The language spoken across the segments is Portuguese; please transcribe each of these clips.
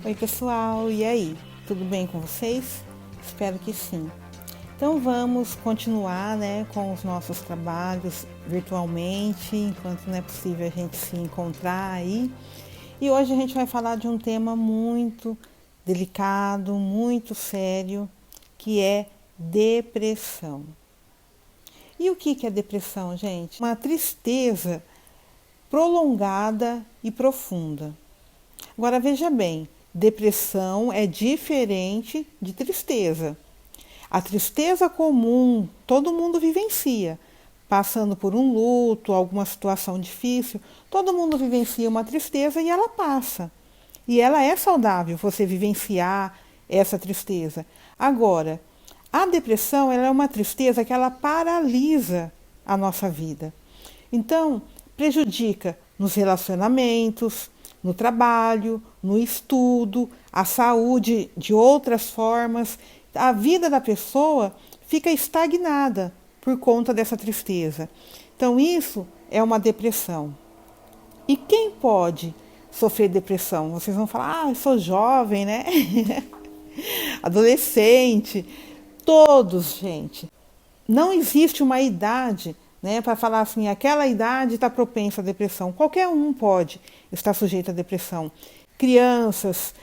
Oi pessoal, e aí? Tudo bem com vocês? Espero que sim. Então vamos continuar, com os nossos trabalhos virtualmente, enquanto não é possível a gente se encontrar aí. E hoje a gente vai falar de um tema muito delicado, muito sério, que é depressão. E o que é depressão, gente? Uma tristeza prolongada e profunda. Agora veja bem, depressão é diferente de tristeza. A tristeza comum, todo mundo vivencia, passando por um luto, alguma situação difícil, todo mundo vivencia uma tristeza e ela passa. E ela é saudável, você vivenciar essa tristeza. Agora, a depressão ela é uma tristeza que ela paralisa a nossa vida. Então, prejudica nos relacionamentos, no trabalho, no estudo, a saúde de outras formas. A vida da pessoa fica estagnada por conta dessa tristeza. Então, isso é uma depressão. E quem pode sofrer depressão? Vocês vão falar, eu sou jovem, né? Adolescente. Todos, gente. Não existe uma idade, para falar assim, aquela idade está propensa à depressão. Qualquer um pode estar sujeito à depressão. Crianças,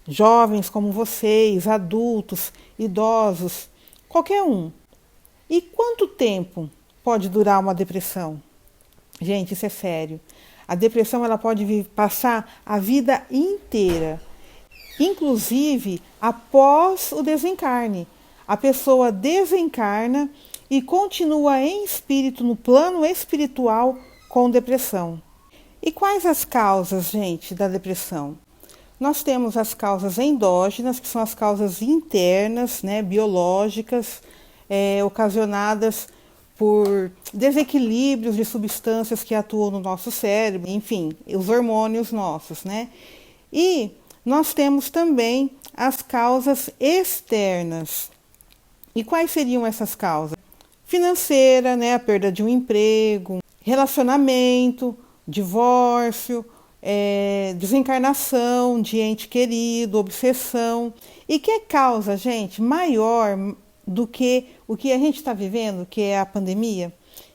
jovens como vocês, adultos, idosos, qualquer um. E quanto tempo pode durar uma depressão? Gente, isso é sério. A depressão ela pode passar a vida inteira, inclusive após o desencarne. A pessoa desencarna e continua em espírito, no plano espiritual, com depressão. E quais as causas, gente, da depressão? Nós temos as causas endógenas, que são as causas internas, biológicas, ocasionadas por desequilíbrios de substâncias que atuam no nosso cérebro, enfim, os hormônios nossos, E nós temos também as causas externas. E quais seriam essas causas? Financeira, a perda de um emprego, relacionamento, divórcio, desencarnação de ente querido, obsessão. E que causa, gente, maior do que o que a gente está vivendo, que é a pandemia,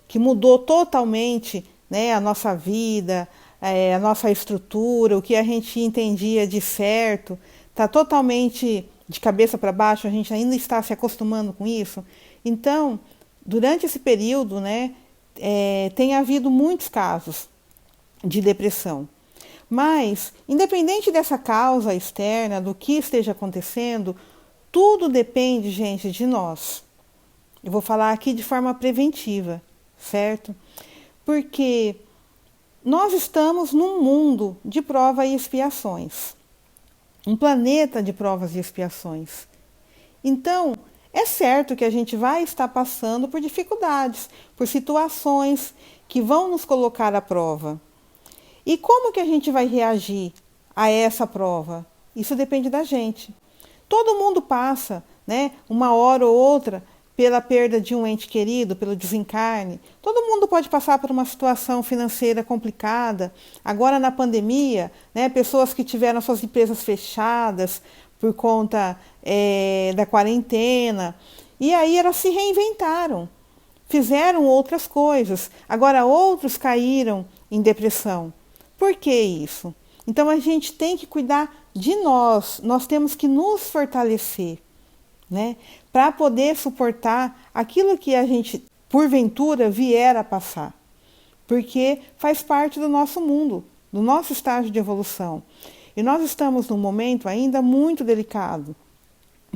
que mudou totalmente a nossa vida, a nossa estrutura, o que a gente entendia de certo, está totalmente de cabeça para baixo, a gente ainda está se acostumando com isso. Então, durante esse período, tem havido muitos casos de depressão. Mas, independente dessa causa externa, do que esteja acontecendo, tudo depende, gente, de nós. Eu vou falar aqui de forma preventiva, certo? Porque nós estamos num mundo de prova e expiações. Um planeta de provas e expiações. Então, é certo que a gente vai estar passando por dificuldades, por situações que vão nos colocar à prova. E como que a gente vai reagir a essa prova? Isso depende da gente. Todo mundo passa, uma hora ou outra, pela perda de um ente querido, pelo desencarne. Todo mundo pode passar por uma situação financeira complicada. Agora, na pandemia, pessoas que tiveram suas empresas fechadas por conta da quarentena. E aí elas se reinventaram, fizeram outras coisas. Agora, outros caíram em depressão. Por que isso? Então, a gente tem que cuidar de nós. Nós temos que nos fortalecer, para poder suportar aquilo que a gente, porventura, vier a passar. Porque faz parte do nosso mundo, do nosso estágio de evolução. E nós estamos num momento ainda muito delicado,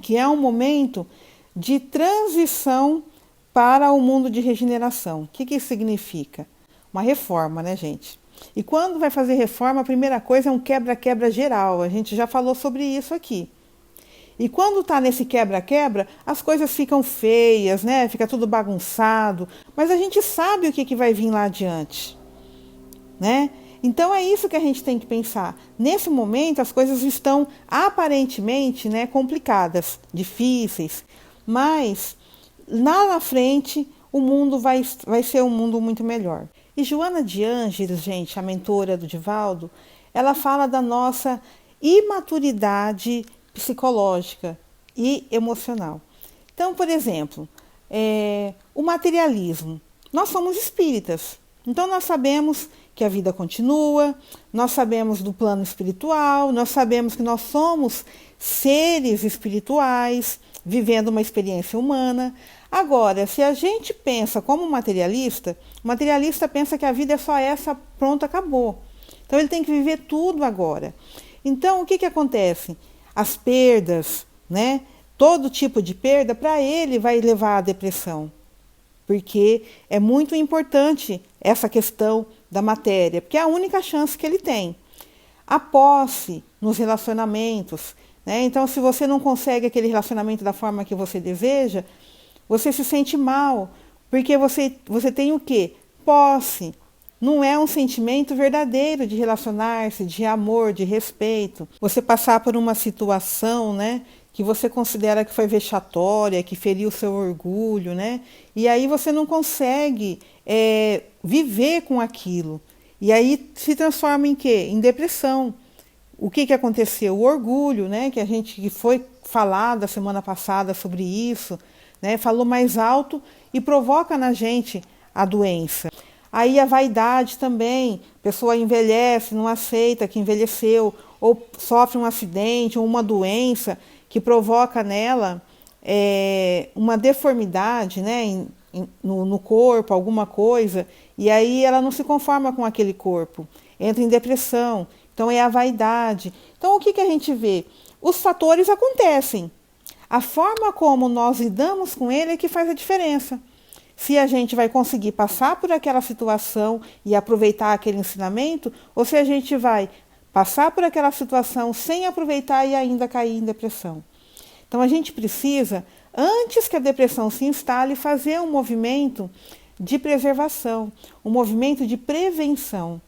que é um momento de transição para o mundo de regeneração. O que isso significa? Uma reforma, gente? E quando vai fazer reforma, a primeira coisa é um quebra-quebra geral. A gente já falou sobre isso aqui. E quando está nesse quebra-quebra, as coisas ficam feias, fica tudo bagunçado. Mas a gente sabe o que vai vir lá adiante. Então é isso que a gente tem que pensar. Nesse momento, as coisas estão aparentemente complicadas, difíceis. Mas lá na frente, o mundo vai ser um mundo muito melhor. E Joana de Ângeles, gente, a mentora do Divaldo, ela fala da nossa imaturidade psicológica e emocional. Então, por exemplo, o materialismo. Nós somos espíritas, então nós sabemos que a vida continua, nós sabemos do plano espiritual, nós sabemos que nós somos seres espirituais, vivendo uma experiência humana. Agora, se a gente pensa como materialista, o materialista pensa que a vida é só essa, pronto, acabou. Então ele tem que viver tudo agora. Então, o que acontece? As perdas, né? Todo tipo de perda, para ele, vai levar à depressão. Porque é muito importante essa questão da matéria, porque é a única chance que ele tem. A posse nos relacionamentos, né? Então, se você não consegue aquele relacionamento da forma que você deseja, você se sente mal, porque você tem o quê? Posse. Não é um sentimento verdadeiro de relacionar-se, de amor, de respeito. Você passar por uma situação, né, que você considera que foi vexatória, que feriu o seu orgulho, né? E aí você não consegue viver com aquilo. E aí se transforma em quê? Em depressão. O que aconteceu? O orgulho, né? Que foi falado a semana passada sobre isso, né? Falou mais alto e provoca na gente a doença. Aí a vaidade também, a pessoa envelhece, não aceita que envelheceu, ou sofre um acidente ou uma doença que provoca nela uma deformidade, né, no corpo, alguma coisa, e aí ela não se conforma com aquele corpo, entra em depressão. Então é a vaidade. Então o que a gente vê? Os fatores acontecem. A forma como nós lidamos com ele é que faz a diferença. Se a gente vai conseguir passar por aquela situação e aproveitar aquele ensinamento, ou se a gente vai passar por aquela situação sem aproveitar e ainda cair em depressão. Então a gente precisa, antes que a depressão se instale, fazer um movimento de preservação, um movimento de prevenção.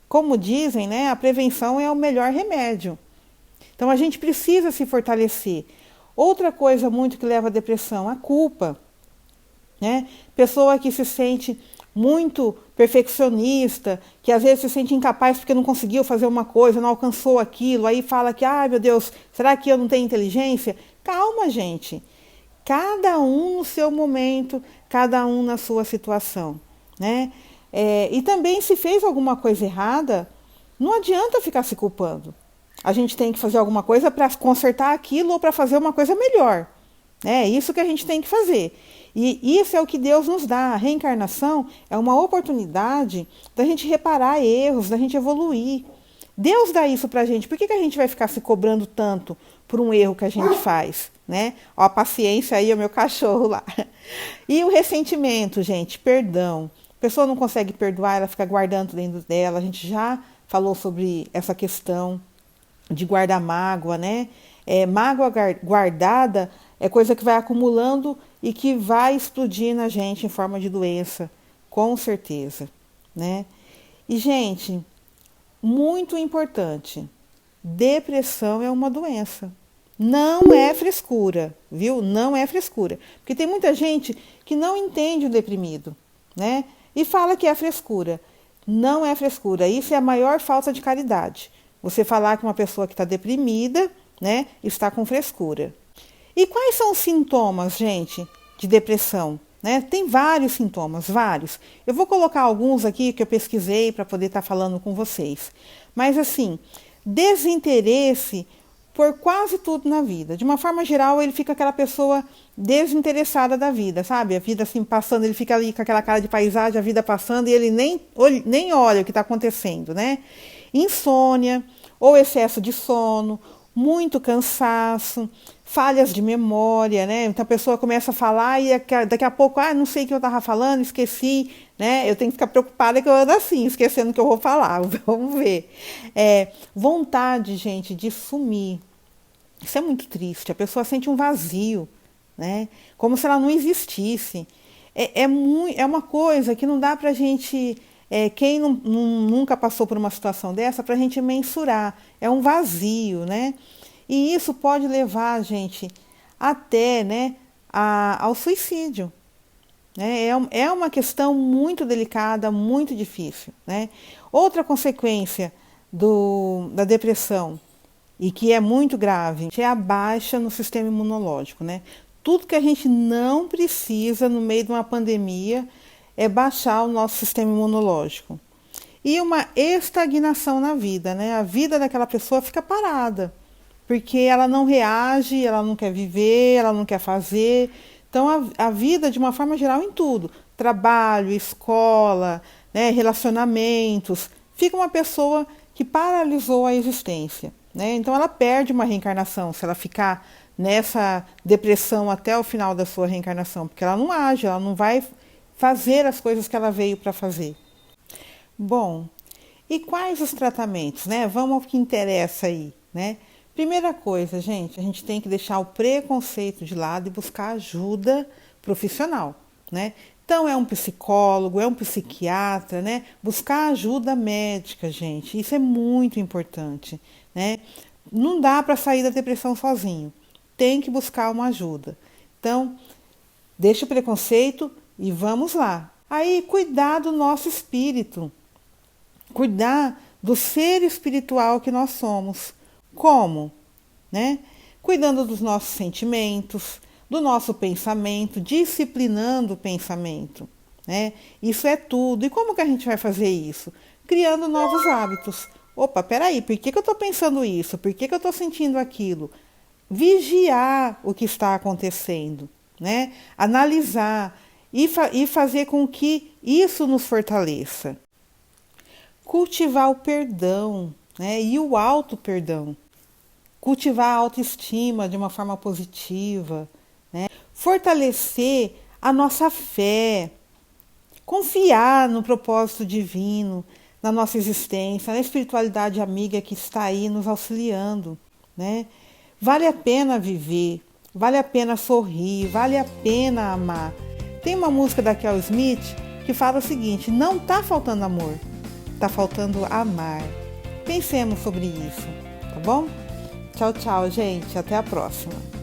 Como dizem, né, a prevenção é o melhor remédio. Então a gente precisa se fortalecer. Outra coisa muito que leva à depressão, a culpa. Né? Pessoa que se sente muito perfeccionista, que às vezes se sente incapaz porque não conseguiu fazer uma coisa, não alcançou aquilo, aí fala que, ai meu Deus, será que eu não tenho inteligência? Calma, gente. Cada um no seu momento, cada um na sua situação. Né? E também, se fez alguma coisa errada, não adianta ficar se culpando. A gente tem que fazer alguma coisa para consertar aquilo ou para fazer uma coisa melhor. É isso que a gente tem que fazer. E isso é o que Deus nos dá. A reencarnação é uma oportunidade da gente reparar erros, da gente evoluir. Deus dá isso pra gente. Por que a gente vai ficar se cobrando tanto por um erro que a gente faz? Né? Ó, a paciência aí, o meu cachorro lá. E o ressentimento, gente, perdão. A pessoa não consegue perdoar, ela fica guardando dentro dela. A gente já falou sobre essa questão de guardar mágoa, né? Mágoa guardada é coisa que vai acumulando e que vai explodir na gente em forma de doença, com certeza, né? E, gente, muito importante, depressão é uma doença. Não é frescura, viu? Não é frescura. Porque tem muita gente que não entende o deprimido, né? E fala que é frescura. Não é frescura. Isso é a maior falta de caridade. Você falar que uma pessoa que está deprimida, né, está com frescura. E quais são os sintomas, gente, de depressão? Né? Tem vários sintomas, vários. Eu vou colocar alguns aqui que eu pesquisei para poder estar falando com vocês. Mas, assim, desinteresse por quase tudo na vida. De uma forma geral, ele fica aquela pessoa desinteressada da vida, sabe? A vida assim passando, ele fica ali com aquela cara de paisagem, a vida passando, e ele nem olha o que está acontecendo, né? Insônia, ou excesso de sono, muito cansaço, falhas de memória, né? Então a pessoa começa a falar e daqui a pouco, não sei o que eu estava falando, esqueci, né? Eu tenho que ficar preocupada que eu ando assim, esquecendo o que eu vou falar. Vamos ver. Vontade, gente, de sumir. Isso é muito triste. A pessoa sente um vazio, né? Como se ela não existisse. É uma coisa que não dá pra gente... quem nunca passou por uma situação dessa, para a gente mensurar. É um vazio, né? E isso pode levar a gente até, né, ao suicídio. né? É uma questão muito delicada, muito difícil, né? Outra consequência da depressão, e que é muito grave, é a baixa no sistema imunológico, né? Tudo que a gente não precisa no meio de uma pandemia é baixar o nosso sistema imunológico. E uma estagnação na vida, né? A vida daquela pessoa fica parada, porque ela não reage, ela não quer viver, ela não quer fazer. Então, a vida, de uma forma geral, em tudo, trabalho, escola, né, relacionamentos, fica uma pessoa que paralisou a existência, né? Então, ela perde uma reencarnação se ela ficar nessa depressão até o final da sua reencarnação, porque ela não age, ela não vai fazer as coisas que ela veio para fazer. Bom, e quais os tratamentos, né? Vamos ao que interessa aí, né? Primeira coisa, gente, a gente tem que deixar o preconceito de lado e buscar ajuda profissional, né? Então, é um psicólogo, é um psiquiatra, né? Buscar ajuda médica, gente, isso é muito importante, né? Não dá para sair da depressão sozinho, tem que buscar uma ajuda. Então, deixa o preconceito e vamos lá. Aí, cuidar do nosso espírito, cuidar do ser espiritual que nós somos. Como? Né? Cuidando dos nossos sentimentos, do nosso pensamento, disciplinando o pensamento, né? Isso é tudo. E como que a gente vai fazer isso? Criando novos hábitos. Opa, peraí, por que eu estou pensando isso? Por que eu estou sentindo aquilo? Vigiar o que está acontecendo, né? Analisar e fazer com que isso nos fortaleça. Cultivar o perdão, né? E o auto-perdão. Cultivar a autoestima de uma forma positiva, né? Fortalecer a nossa fé, confiar no propósito divino, na nossa existência, na espiritualidade amiga que está aí nos auxiliando, né? Vale a pena viver, vale a pena sorrir, vale a pena amar. Tem uma música da Kel Smith que fala o seguinte: não está faltando amor, está faltando amar. Pensemos sobre isso, tá bom? Tchau, tchau, gente. Até a próxima.